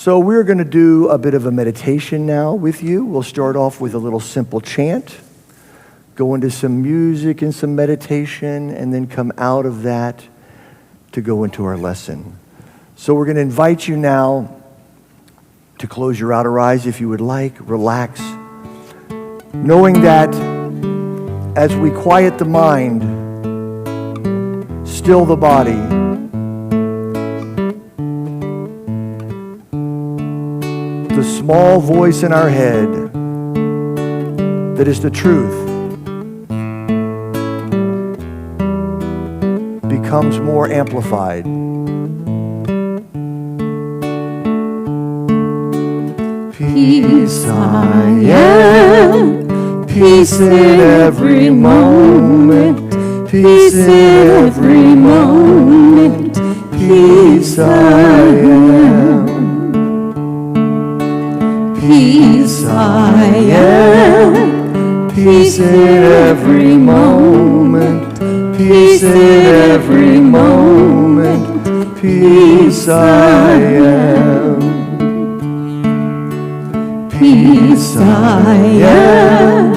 So we're going to do a bit of a meditation now with you. We'll start off with a little simple chant, go into some music and some meditation, and then come out of that to go into our lesson. So we're going to invite you now to close your outer eyes if you would like, relax, knowing that as we quiet the mind, still the body, the small voice in our head that is the truth becomes more amplified. Peace I am, peace in every moment, peace in every moment, peace I am. Peace I am, peace in every moment, peace in every moment, peace I am. Peace I am,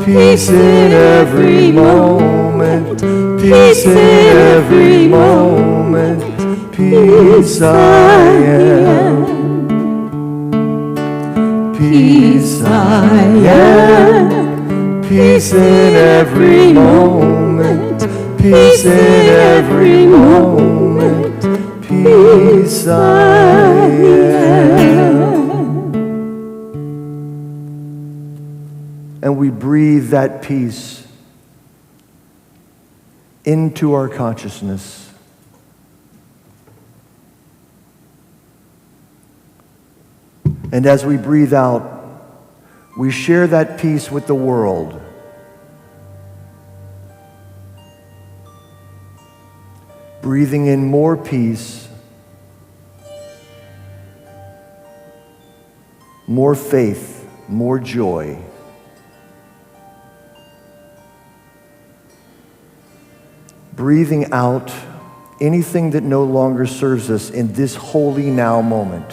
peace in every moment, peace in every moment, peace I am. Peace I am, peace in every moment, peace in every moment, peace I am. And we breathe that peace into our consciousness. And as we breathe out, we share that peace with the world. Breathing in more peace, more faith, more joy. Breathing out anything that no longer serves us in this holy now moment.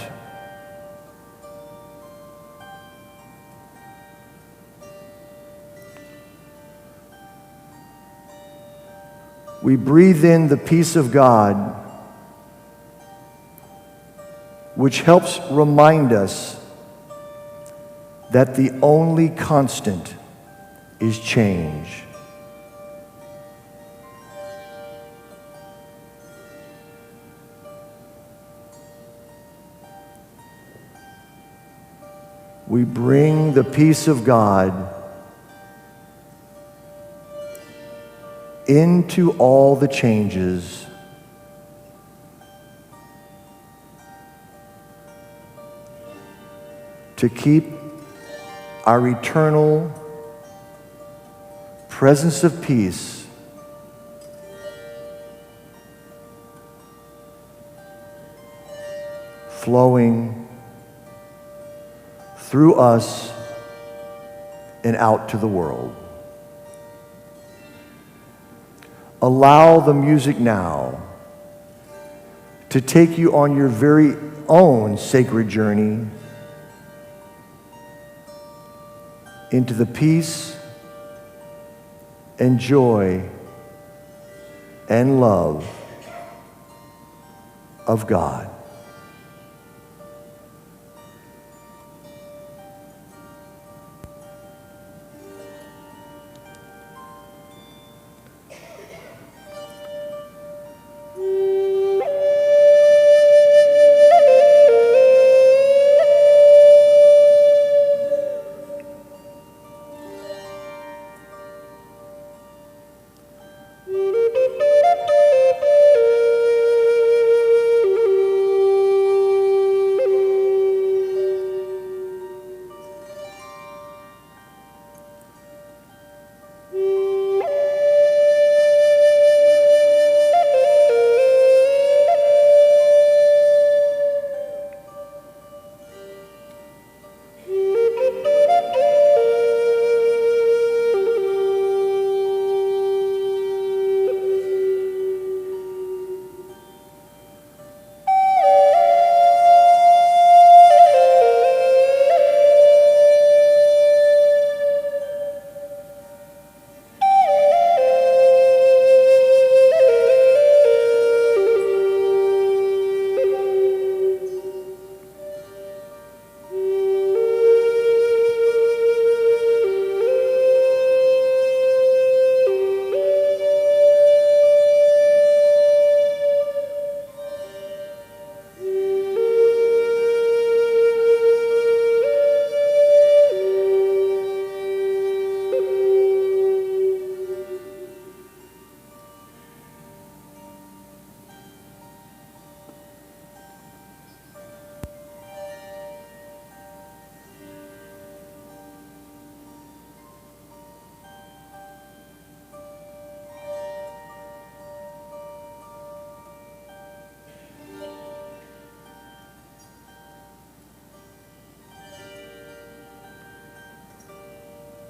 We breathe in the peace of God, which helps remind us that the only constant is change. We bring the peace of God into all the changes to keep our eternal presence of peace flowing through us and out to the world. Allow the music now to take you on your very own sacred journey into the peace and joy and love of God.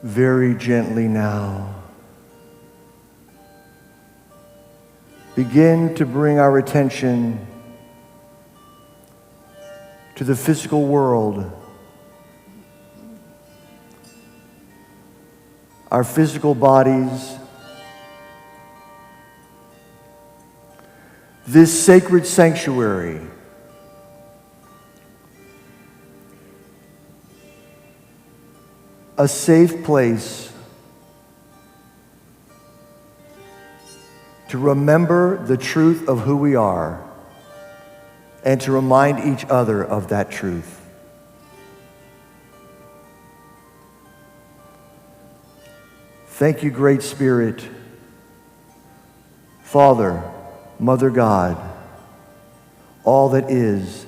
very gently now, begin to bring our attention to the physical world, our physical bodies, this sacred sanctuary, a safe place to remember the truth of who we are and to remind each other of that truth. Thank you, Great Spirit, Father, Mother God, all that is.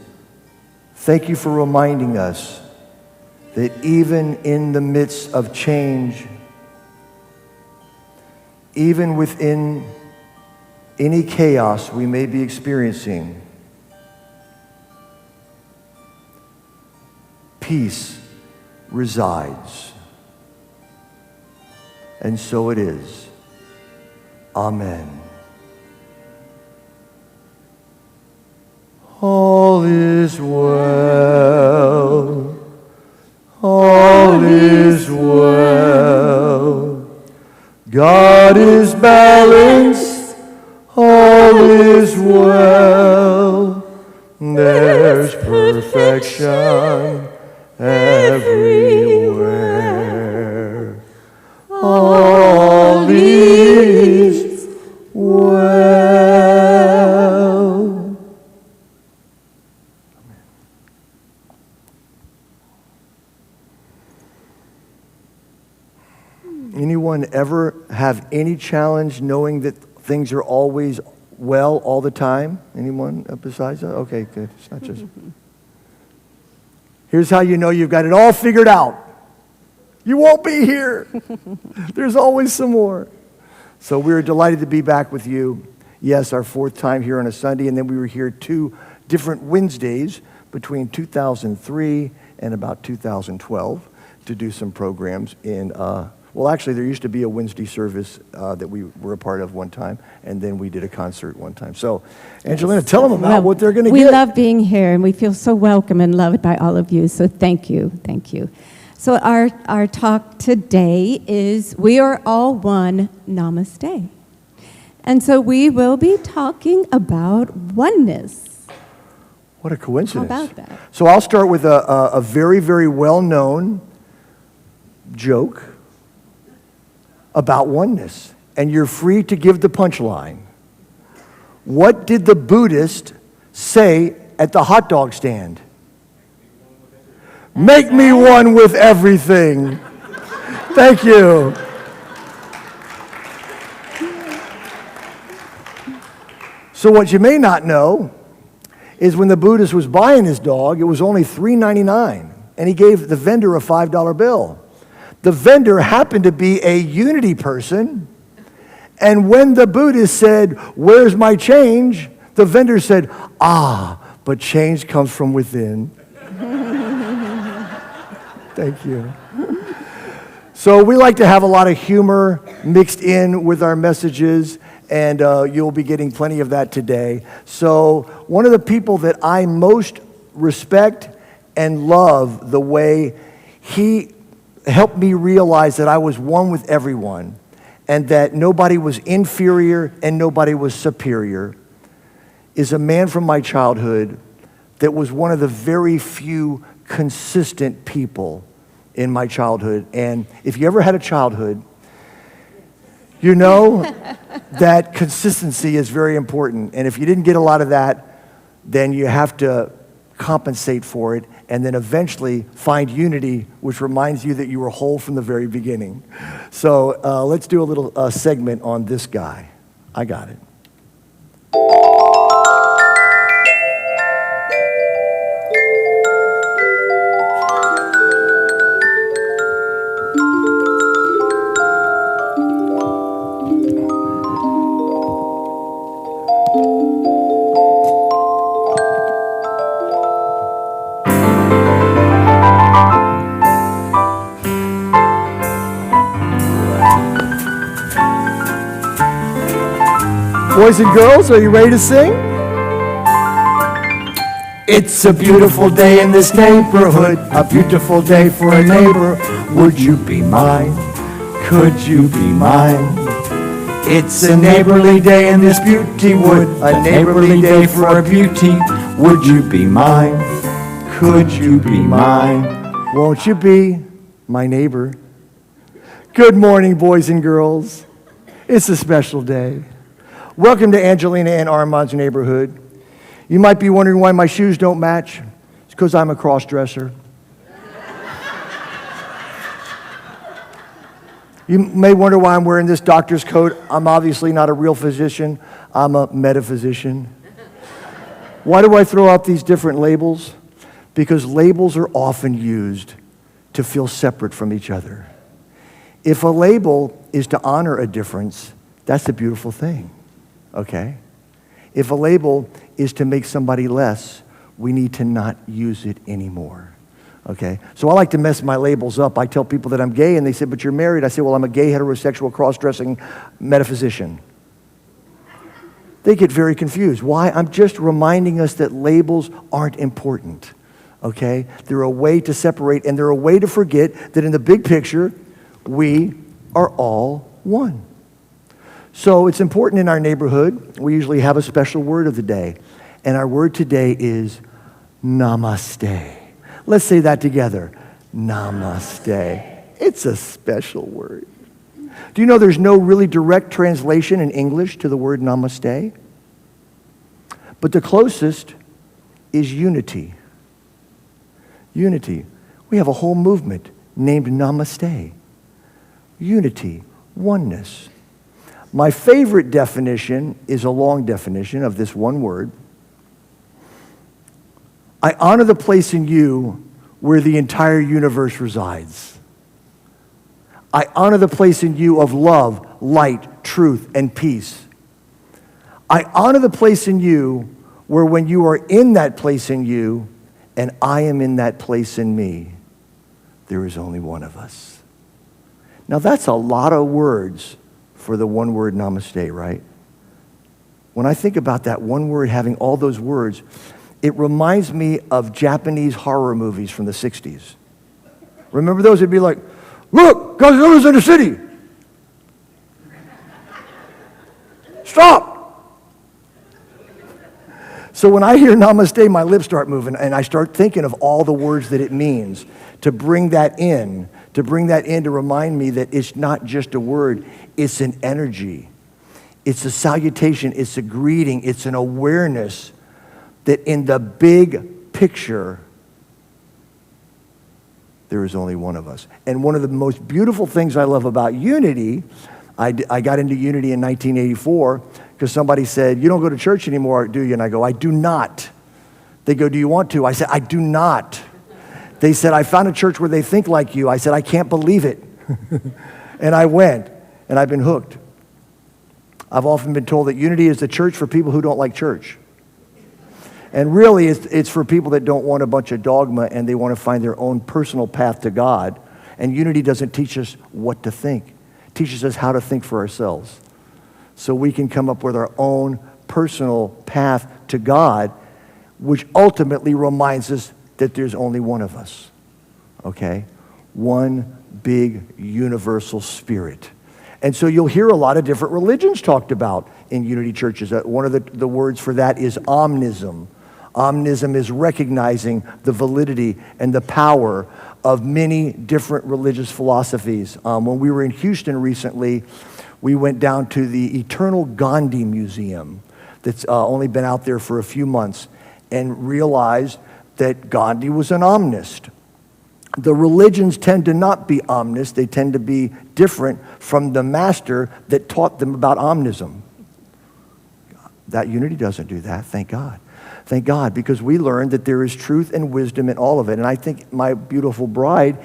Thank you for reminding us that even in the midst of change, even within any chaos we may be experiencing, peace resides. And so it is. Amen. All is well. All is well. God is balanced. All is well. There's perfection everywhere. All is well. Anyone ever have any challenge knowing that things are always well all the time? Anyone besides that? Okay, good. It's not just. Here's how you know you've got it all figured out. You won't be here. There's always some more. So we're delighted to be back with you. Yes, our fourth time here on a Sunday, and then we were here 2 different Wednesdays between 2003 and about 2012 to do some programs in, well, actually, there used to be a Wednesday service that we were a part of one time, and then we did a concert one time. So, Angelina, tell them about what they're going to get. We love being here, and we feel so welcome and loved by all of you, so thank you, thank you. So our talk today is We Are All One Namaste. And so we will be talking about oneness. What a coincidence. How about that? So I'll start with a very, very well-known joke about oneness. And you're free to give the punchline. What did the Buddhist say at the hot dog stand? Make me one with everything. Thank you. So what you may not know is when the Buddhist was buying his dog, it was only $3.99, and he gave the vendor a $5 bill. The vendor happened to be a Unity person, and when the Buddhist said, "Where's my change?" the vendor said, but change comes from within. Thank you. So we like to have a lot of humor mixed in with our messages, and you'll be getting plenty of that today. So one of the people that I most respect and love the way he helped me realize that I was one with everyone and that nobody was inferior and nobody was superior is a man from my childhood that was one of the very few consistent people in my childhood. And if you ever had a childhood, you know that consistency is very important. And if you didn't get a lot of that, then you have to compensate for it and then eventually find unity, which reminds you that you were whole from the very beginning. So let's do a little segment on this guy. I got it. Boys and girls, are you ready to sing? It's a beautiful day in this neighborhood, a beautiful day for a neighbor. Would you be mine? Could you be mine? It's a neighborly day in this beauty wood, a neighborly day for a beauty. Would you be mine? Could you be mine? Won't you be my neighbor? Good morning, boys and girls. It's a special day. Welcome to Angelina and Armand's neighborhood. You might be wondering why my shoes don't match. It's because I'm a cross-dresser. You may wonder why I'm wearing this doctor's coat. I'm obviously not a real physician. I'm a metaphysician. Why do I throw out these different labels? Because labels are often used to feel separate from each other. If a label is to honor a difference, that's a beautiful thing, okay? If a label is to make somebody less, we need to not use it anymore, okay? So I like to mess my labels up. I tell people that I'm gay, and they say, but you're married. I say, well, I'm a gay, heterosexual, cross-dressing metaphysician. They get very confused. Why? I'm just reminding us that labels aren't important, okay? They're a way to separate, and they're a way to forget that in the big picture, we are all one. So it's important in our neighborhood. We usually have a special word of the day. And our word today is namaste. Let's say that together. Namaste. It's a special word. Do you know there's no really direct translation in English to the word namaste? But the closest is unity. Unity. We have a whole movement named namaste. Unity, oneness. My favorite definition is a long definition of this one word. I honor the place in you where the entire universe resides. I honor the place in you of love, light, truth, and peace. I honor the place in you where when you are in that place in you and I am in that place in me, there is only one of us. Now that's a lot of words for the one word namaste, right? When I think about that one word having all those words, it reminds me of Japanese horror movies from the 60s. Remember those? It'd be like, look, Godzilla's in the city. Stop. So when I hear namaste, my lips start moving, and I start thinking of all the words that it means to bring that in, to remind me that it's not just a word, it's an energy. It's a salutation, it's a greeting, it's an awareness that in the big picture, there is only one of us. And one of the most beautiful things I love about unity, I got into unity in 1984 because somebody said, you don't go to church anymore, do you? And I go, I do not. They go, do you want to? I said, I do not. They said, I found a church where they think like you. I said, I can't believe it. And I went, and I've been hooked. I've often been told that unity is the church for people who don't like church. And really, it's for people that don't want a bunch of dogma and they want to find their own personal path to God. And unity doesn't teach us what to think. It teaches us how to think for ourselves. So we can come up with our own personal path to God, which ultimately reminds us that there's only one of us, okay? One big universal spirit. And so you'll hear a lot of different religions talked about in unity churches. One of the words for that is omnism. Omnism is recognizing the validity and the power of many different religious philosophies. When we were in Houston recently, we went down to the Eternal Gandhi Museum that's only been out there for a few months and realized that Gandhi was an omnist. The religions tend to not be omnist. They tend to be different from the master that taught them about omnism. That unity doesn't do that, thank God. Thank God, because we learned that there is truth and wisdom in all of it. And I think my beautiful bride,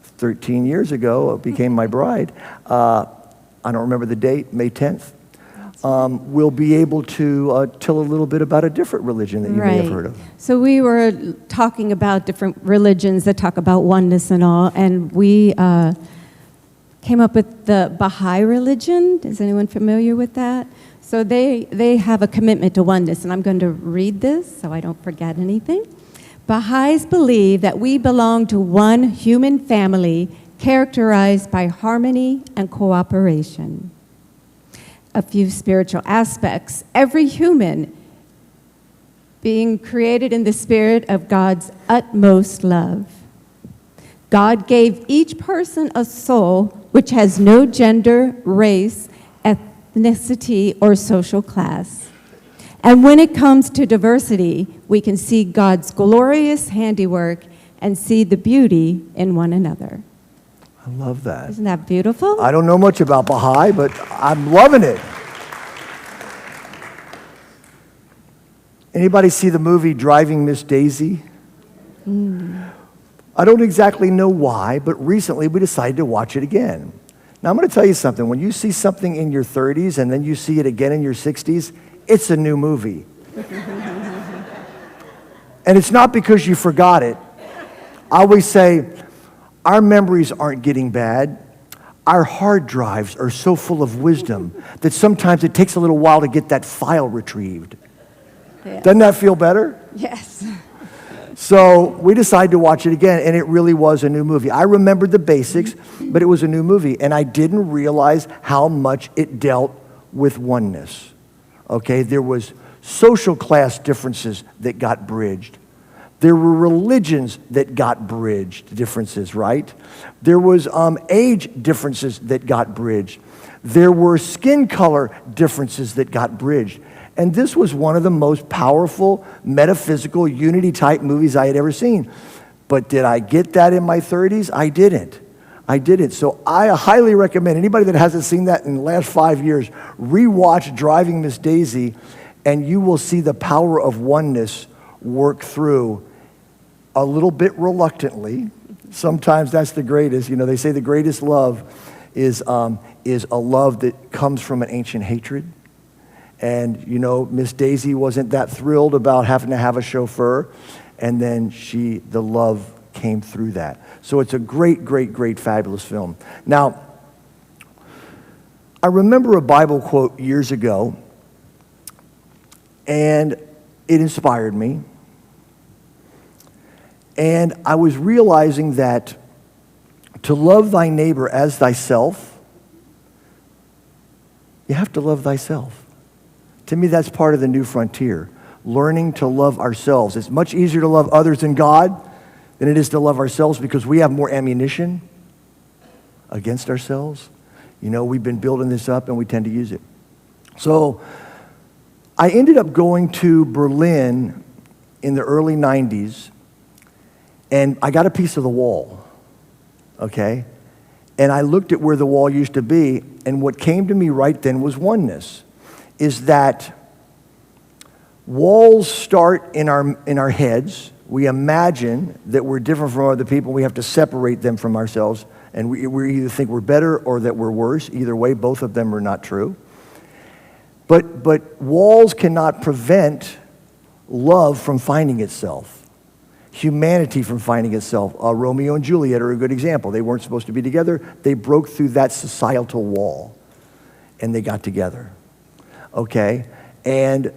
13 years ago, became my bride. I don't remember the date, May 10th. We'll be able to tell a little bit about a different religion that you may have heard of. So we were talking about different religions that talk about oneness and all, and we came up with the Baha'i religion. Is anyone familiar with that? So they have a commitment to oneness, and I'm going to read this so I don't forget anything. Baha'is believe that we belong to one human family characterized by harmony and cooperation. A few spiritual aspects. Every human being created in the spirit of God's utmost love. God gave each person a soul which has no gender, race, ethnicity, or social class. And when it comes to diversity, we can see God's glorious handiwork and see the beauty in one another. I love that. Isn't that beautiful? I don't know much about Baha'i, but I'm loving it. Anybody see the movie Driving Miss Daisy? I don't exactly know why, but recently we decided to watch it again. Now I'm going to tell you something. When you see something in your 30s and then you see it again in your 60s, it's a new movie. And it's not because you forgot it. I always say, our memories aren't getting bad. Our hard drives are so full of wisdom that sometimes it takes a little while to get that file retrieved. Yes. Doesn't that feel better? Yes. So we decided to watch it again, and it really was a new movie. I remembered the basics, but it was a new movie, and I didn't realize how much it dealt with oneness. Okay, there was social class differences that got bridged. There were religions that got bridged, differences, right? There was age differences that got bridged. There were skin color differences that got bridged. And this was one of the most powerful metaphysical unity-type movies I had ever seen. But did I get that in my 30s? I didn't. So I highly recommend anybody that hasn't seen that in the last 5 years, rewatch Driving Miss Daisy, and you will see the power of oneness work through a little bit reluctantly. Sometimes that's the greatest. You know, they say the greatest love is a love that comes from an ancient hatred. And, you know, Miss Daisy wasn't that thrilled about having to have a chauffeur. And then the love came through that. So it's a great, great, great, fabulous film. Now, I remember a Bible quote years ago, and it inspired me. And I was realizing that to love thy neighbor as thyself, you have to love thyself. To me, that's part of the new frontier, learning to love ourselves. It's much easier to love others than God than it is to love ourselves because we have more ammunition against ourselves. You know, we've been building this up and we tend to use it. So I ended up going to Berlin in the early 90s, and I got a piece of the wall, okay? And I looked at where the wall used to be, and what came to me right then was oneness. Is that walls start in our heads. We imagine that we're different from other people. We have to separate them from ourselves. And we either think we're better or that we're worse. Either way, both of them are not true. But walls cannot prevent love from finding itself. Humanity from finding itself. Romeo and Juliet are a good example. They weren't supposed to be together. They broke through that societal wall. And they got together. Okay, and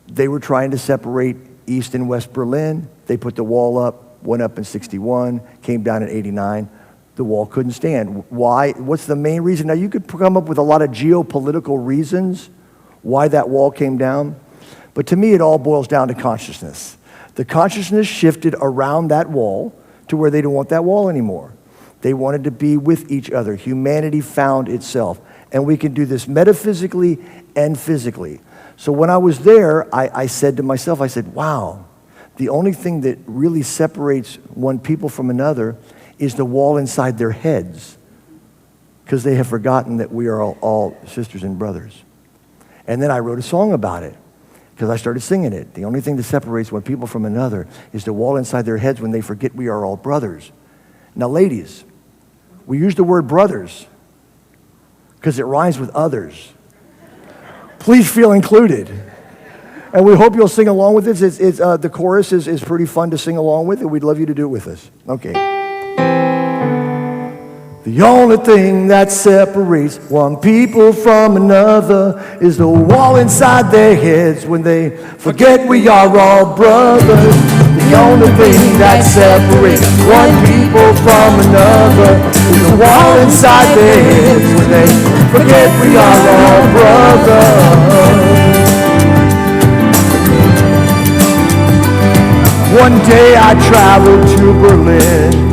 they were trying to separate East and West Berlin. They put the wall up, went up in 61, came down in 89. The wall couldn't stand. Why? What's the main reason? Now, you could come up with a lot of geopolitical reasons why that wall came down, but to me, it all boils down to consciousness. The consciousness shifted around that wall to where they didn't want that wall anymore. They wanted to be with each other. Humanity found itself. And we can do this metaphysically and physically. So when I was there, I said to myself, I said, wow, the only thing that really separates one people from another is the wall inside their heads, because they have forgotten that we are all sisters and brothers. And then I wrote a song about it, because I started singing it. The only thing that separates one people from another is the wall inside their heads when they forget we are all brothers. Now, ladies, we use the word brothers because it rhymes with others. Please feel included. And we hope you'll sing along with this. The chorus is pretty fun to sing along with, and we'd love you to do it with us. Okay. The only thing that separates one people from another is the wall inside their heads when they forget we are all brothers. The only thing that separates one people from another is the wall inside their heads when they forget we are all brothers. One day I traveled to Berlin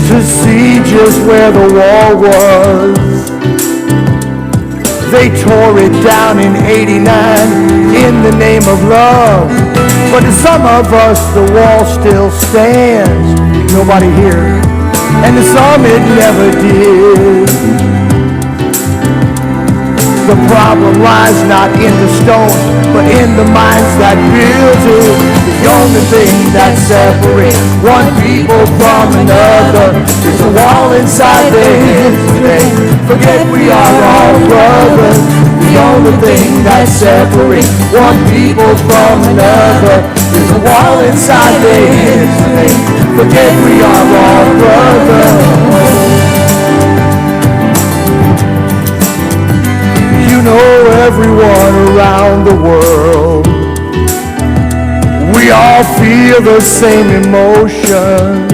to see just where the wall was. They tore it down in '89 in the name of love. But to some of us, the wall still stands. Nobody here. And to some, it never did. The problem lies not in the stones, but in the minds that build it. The only thing that separates one people from another is the wall inside their heads. They forget we are all brothers. The only thing that separates one people from another is the wall inside their heads. They forget we are all brothers. You know everyone around the world. We all feel the same emotions.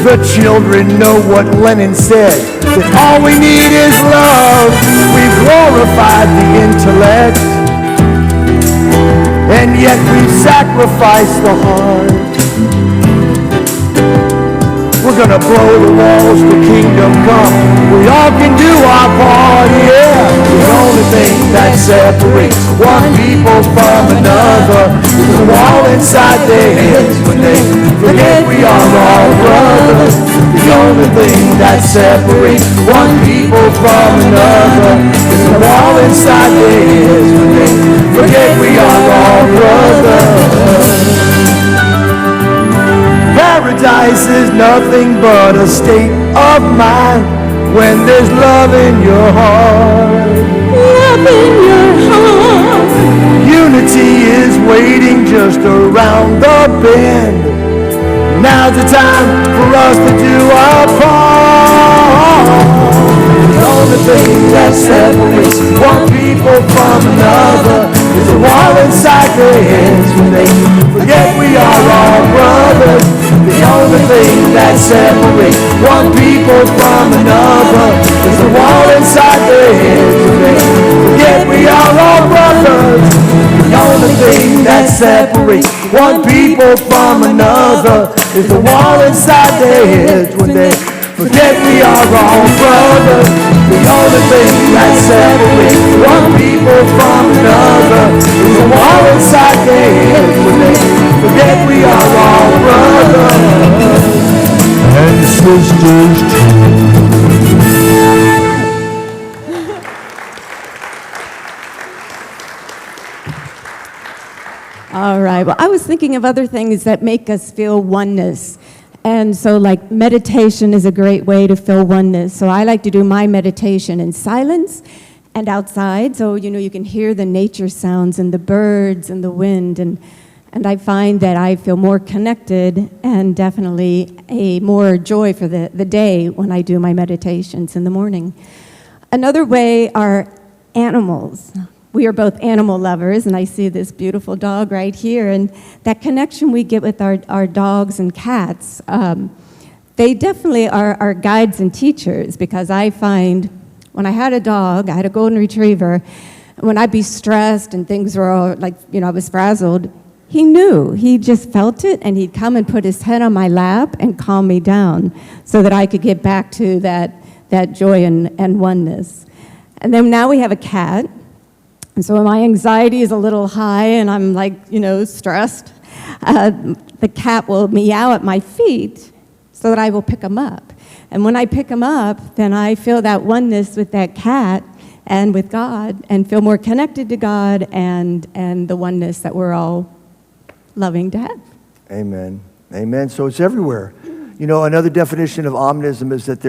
The children know what Lenin said, that all we need is love. We've glorified the intellect, and yet we've sacrificed the heart. We're gonna blow the walls to kingdom come. We all can do our part, yeah. The only thing that separates one people from another is the wall inside their heads when they forget we are all brothers. The only thing that separates one people from another is the wall inside their heads when they forget we are all brothers. Paradise is nothing but a state of mind when there's love in your heart. Love in your heart. Unity is waiting just around the bend. Now's the time for us to do our part. The only thing that separates one people from another is the wall inside their heads when they forget we are all brothers. The only thing that separates one people from another is the wall inside their heads when they forget we are all brothers. The only thing that separates one people from another is the wall inside their heads when they forget we are all brothers. The only thing that separates one people from another is the wall inside their heads when they forget we are all brothers and sisters too. All right. Well, I was thinking of other things that make us feel oneness. And so, like, meditation is a great way to feel oneness. So I like to do my meditation in silence and outside. So, you know, you can hear the nature sounds and the birds and the wind. And I find that I feel more connected and definitely a more joy for the day when I do my meditations in the morning. Another way are animals. We are both animal lovers, and I see this beautiful dog right here, and that connection we get with our dogs and cats, they definitely are our guides and teachers, because I find when I had a dog, I had a golden retriever, when I'd be stressed and things were all like, you know, I was frazzled, he knew. He just felt it, and he'd come and put his head on my lap and calm me down so that I could get back to that joy and oneness. And then now we have a cat. And so when my anxiety is a little high and I'm like, you know, stressed, the cat will meow at my feet so that I will pick him up. And when I pick him up, then I feel that oneness with that cat and with God and feel more connected to God and the oneness that we're all loving to have. Amen. Amen. So it's everywhere. You know, another definition of omnism is that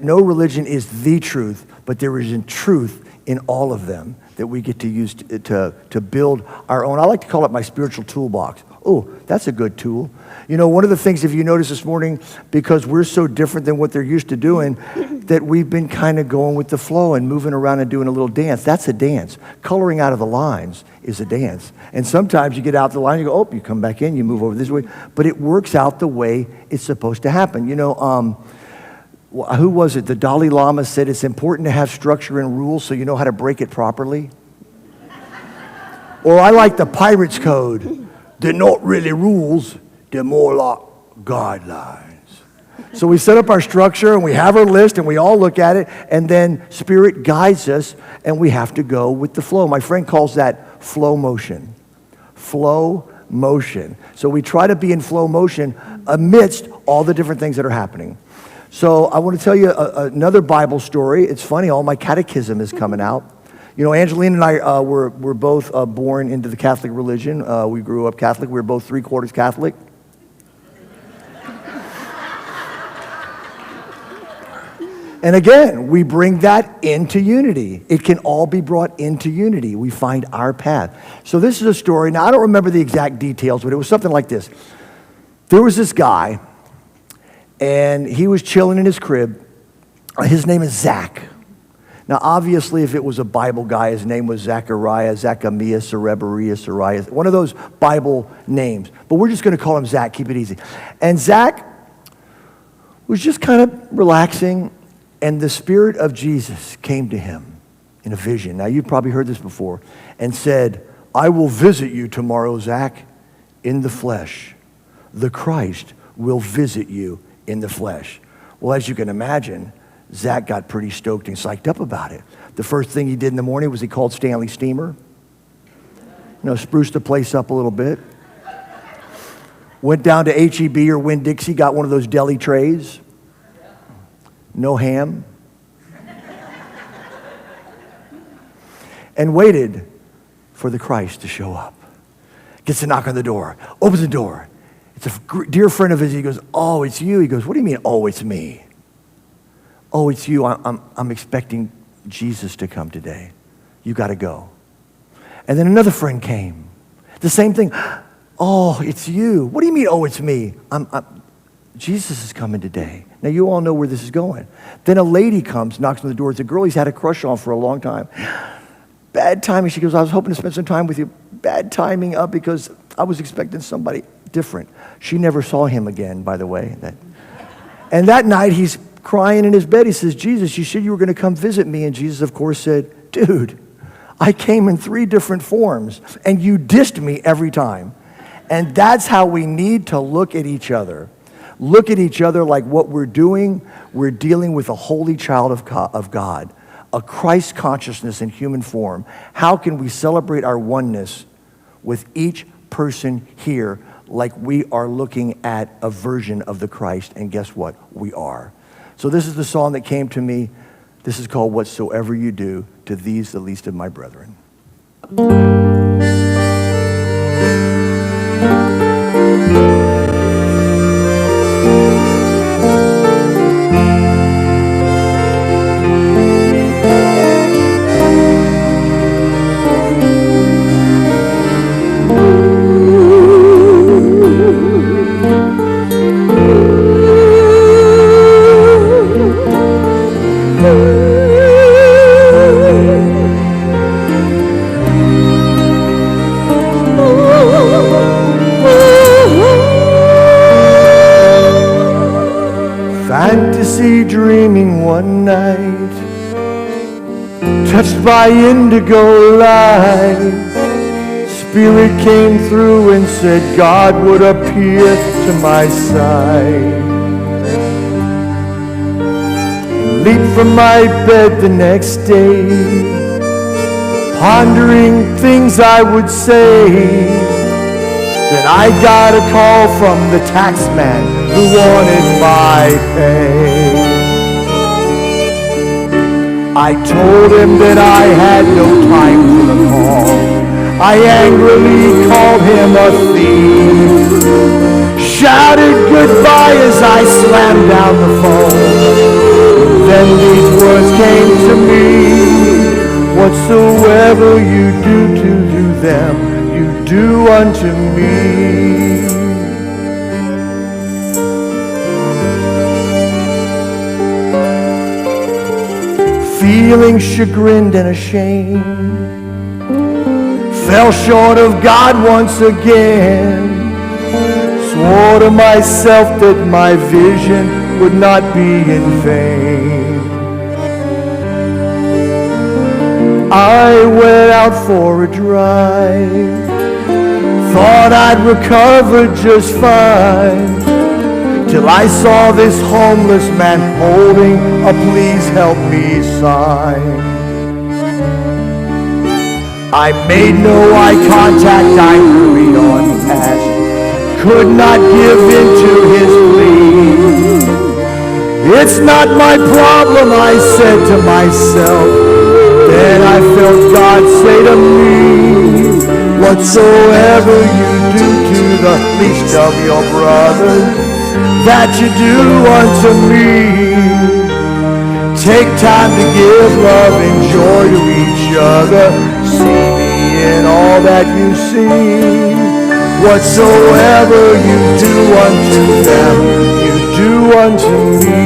no religion is the truth, but there is in truth in all of them that we get to use to build our own. I like to call it my spiritual toolbox. Oh, that's a good tool. You know, one of the things, if you notice this morning, because we're so different than what they're used to doing, that we've been kind of going with the flow and moving around and doing a little dance. That's a dance. Coloring out of the lines is a dance. And sometimes you get out the line, you go, oh, you come back in, you move over this way. But it works out the way it's supposed to happen. You know, who was it? The Dalai Lama said it's important to have structure and rules so you know how to break it properly. Or I like the Pirates Code. They're not really rules, they're more like guidelines. So we set up our structure and we have our list and we all look at it, and then Spirit guides us and we have to go with the flow. My friend calls that flow motion. Flow motion. So we try to be in flow motion amidst all the different things that are happening. So I want to tell you another Bible story. It's funny, all my catechism is coming out. You know, Angelina and I were both born into the Catholic religion. We grew up Catholic. We were both 3/4 Catholic. And again, we bring that into unity. It can all be brought into unity. We find our path. So this is a story. Now, I don't remember the exact details, but it was something like this. There was this guy, and he was chilling in his crib. His name is Zach. Now, obviously, if it was a Bible guy, his name was Zachariah, Zachamiah, Serebariah, Sariah, one of those Bible names. But we're just going to call him Zach, keep it easy. And Zach was just kind of relaxing, and the Spirit of Jesus came to him in a vision. Now, you've probably heard this before, and said, I will visit you tomorrow, Zach, in the flesh. The Christ will visit you in the flesh. Well, as you can imagine, Zach got pretty stoked and psyched up about it. The first thing he did in the morning was he called Stanley Steamer. You know, spruced the place up a little bit. Went down to H-E-B or Winn-Dixie, got one of those deli trays. No ham. And waited for the Christ to show up. Gets a knock on the door. Opens the door. It's a dear friend of his. He goes, oh, it's you. He goes, what do you mean, oh, it's me? Oh, it's you. I'm expecting Jesus to come today. You got to go. And then another friend came. The same thing. Oh, it's you. What do you mean, oh, it's me? Jesus is coming today. Now, you all know where this is going. Then a lady comes, knocks on the door. It's a girl he's had a crush on for a long time. Bad timing. She goes, I was hoping to spend some time with you. Bad timing up because I was expecting somebody different. She never saw him again, by the way. And that night, he's crying in his bed. He says, Jesus, you said you were going to come visit me. And Jesus, of course, said, dude, I came in 3 different forms, and you dissed me every time. And that's how we need to look at each other. Look at each other like what we're doing. We're dealing with a holy child of God, a Christ consciousness in human form. How can we celebrate our oneness with each person here like we are looking at a version of the Christ? And guess what? We are. So this is the song that came to me. This is called Whatsoever You Do to These, the Least of My Brethren. Fantasy dreaming one night, touched by indigo light. Spirit came through and said God would appear to my side. Leaped from my bed the next day, pondering things I would say. Then I got a call from the tax man who wanted my pay. I told him that I had no time for the call. I angrily called him a thief, shouted goodbye as I slammed down the phone. Then these words came to me: Whatsoever you do to them, you do unto me. Feeling chagrined and ashamed, fell short of God once again. Swore to myself that my vision would not be in vain. I went out for a drive, thought I'd recover just fine, till I saw this homeless man holding a please help me sign. I made no eye contact, I hurried on past, could not give in to his plea. It's not my problem, I said to myself. Then I felt God say to me, whatsoever you do to the least of your brothers, that you do unto me. Take time to give love and joy to each other. See me in all that you see. Whatsoever you do unto them, you do unto me.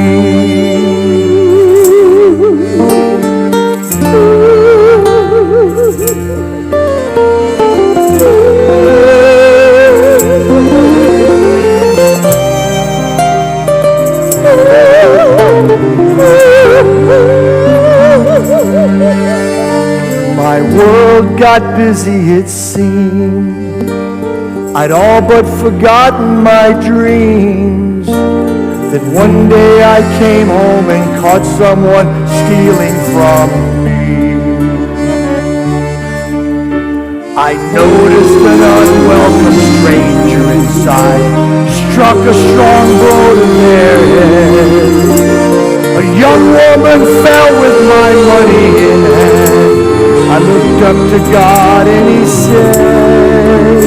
My world got busy, it seemed. I'd all but forgotten my dreams. Then one day I came home and caught someone stealing from me. I noticed an unwelcome stranger inside, struck a strong blow to their head. A young woman fell with my money in hand. I looked up to God and he said,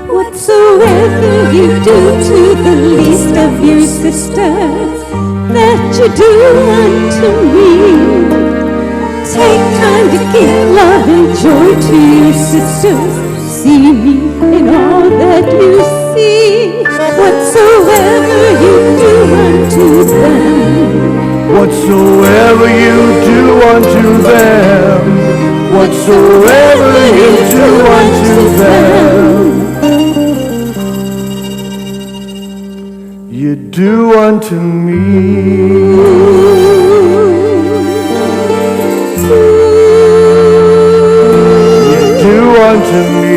whatsoever you do to the least of your sisters, that you do unto me. Take time to give love and joy to your sisters. See me in all that you see. Whatsoever you do unto them, whatsoever you do unto them, whatsoever you do unto them, you do unto me. You do unto me.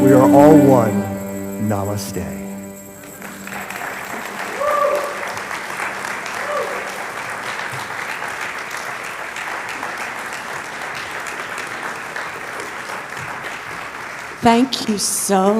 We are all one. Namaste. Thank you so